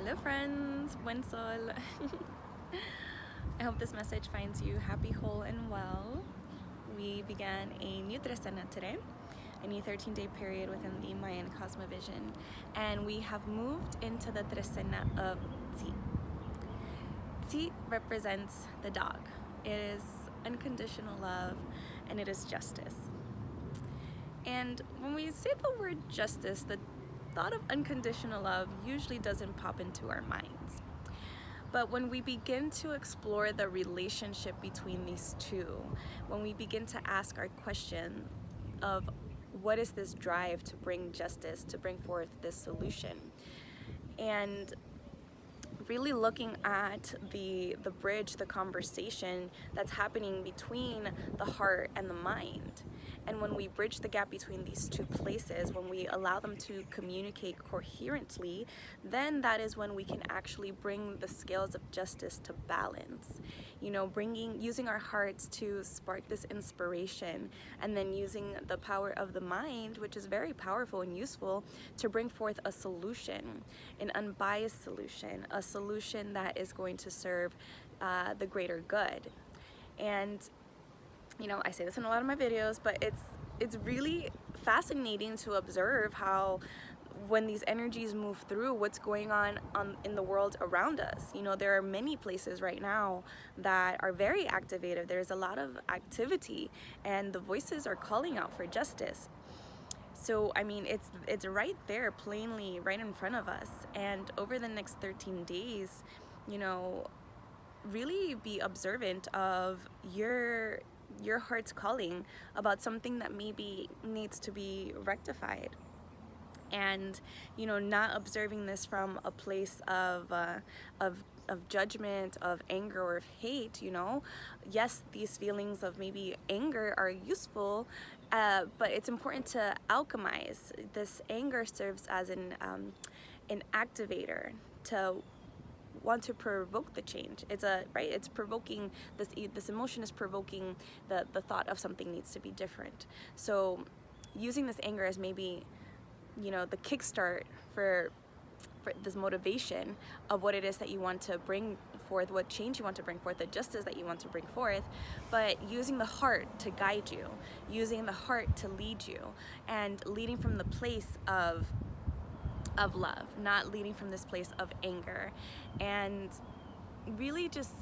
Hello friends, buen sol. I hope this message finds you happy, whole, and well. We began a new Trecena today, a new 13-day period within the Mayan cosmovision, and we have moved into the Trecena of Tz'i. Tz'i represents the dog. It is unconditional love, and it is justice. And when we say the word justice, the thought of unconditional love usually doesn't pop into our minds. But when we begin to explore the relationship between these two, when we begin to ask our question of what is this drive to bring justice, to bring forth this solution, and really looking at the bridge, the conversation that's happening between the heart and the mind. And when we bridge the gap between these two places, when we allow them to communicate coherently, then that is when we can actually bring the scales of justice to balance. You know, using our hearts to spark this inspiration, and then using the power of the mind, which is very powerful and useful, to bring forth a solution, an unbiased solution, a solution that is going to serve the greater good. And you know, I say this in a lot of my videos, but it's really fascinating to observe how when these energies move through, what's going on in the world around us. You know, there are many places right now that are very activated. There's a lot of activity, and the voices are calling out for justice. So, I mean, it's right there, plainly, right in front of us. And over the next 13 days, you know, really be observant of your heart's calling about something that maybe needs to be rectified. And, you know, not observing this from a place of judgment, of anger, or of hate. You know, yes, these feelings of maybe anger are useful, but it's important to alchemize. This anger serves as an activator to want to provoke the change. It's provoking this emotion is provoking the thought of something needs to be different. So using this anger as maybe, you know, the kickstart for this motivation of what it is that you want to bring forth, what change you want to bring forth, the justice that you want to bring forth, but using the heart to guide you, using the heart to lead you, and leading from the place of love, not leading from this place of anger. And really just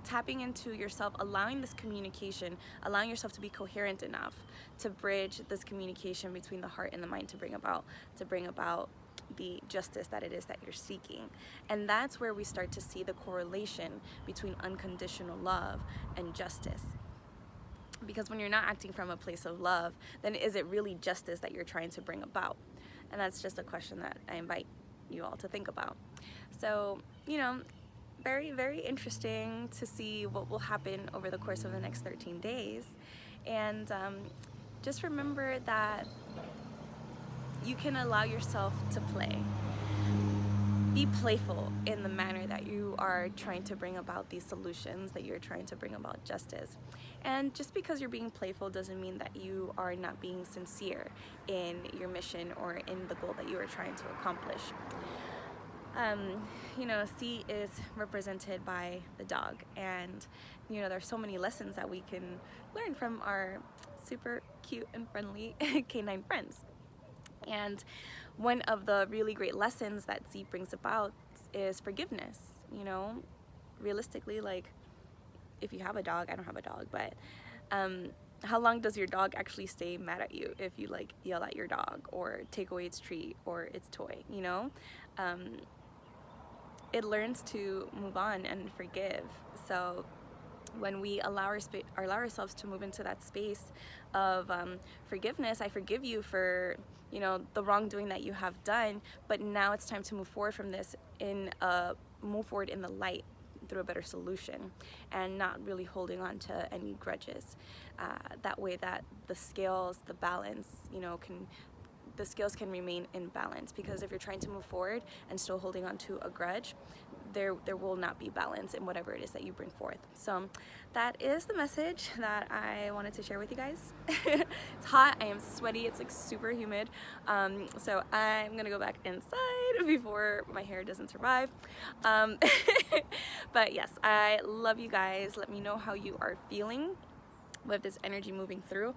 tapping into yourself, allowing this communication, allowing yourself to be coherent enough to bridge this communication between the heart and the mind to bring about the justice that it is that you're seeking. And that's where we start to see the correlation between unconditional love and justice. Because when you're not acting from a place of love, then is it really justice that you're trying to bring about? And that's just a question that I invite you all to think about. So, you know, very, very interesting to see what will happen over the course of the next 13 days. And just remember that you can allow yourself to play. Be playful in the manner that you are trying to bring about these solutions, that you're trying to bring about justice. And just because you're being playful doesn't mean that you are not being sincere in your mission or in the goal that you are trying to accomplish. You know, Tz'i is represented by the dog, and you know, there's so many lessons that we can learn from our super cute and friendly canine friends. And one of the really great lessons that Tz'i brings about is forgiveness. You know, realistically, like, if you have a dog, I don't have a dog, but how long does your dog actually stay mad at you if you like yell at your dog or take away its treat or its toy? You know, it learns to move on and forgive. So when we allow ourselves to move into that space of forgiveness, I forgive you for, you know, the wrongdoing that you have done, but now it's time to move forward from this move forward in the light through a better solution, and not really holding on to any grudges. That way that the scales, the balance, you know, can the scales can remain in balance, because if you're trying to move forward and still holding on to a grudge, there will not be balance in whatever it is that you bring forth. So that is the message that I wanted to share with you guys. It's hot, I am sweaty, it's like super humid, so I'm gonna go back inside before my hair doesn't survive. But yes, I love you guys. Let me know how you are feeling with this energy moving through,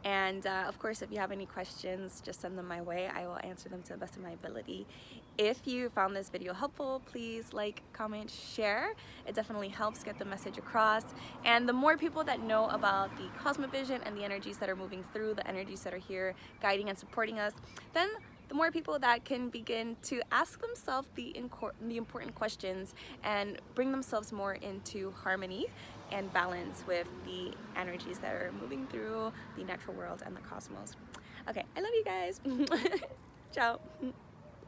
and of course, if you have any questions, just send them my way. I will answer them to the best of my ability. If you found this video helpful, please like, comment, share. It definitely helps get the message across, and the more people that know about the Cosmovision and the energies that are moving through, the energies that are here guiding and supporting us, then the more people that can begin to ask themselves the important questions and bring themselves more into harmony and balance with the energies that are moving through the natural world and the cosmos. Okay, I love you guys. Ciao.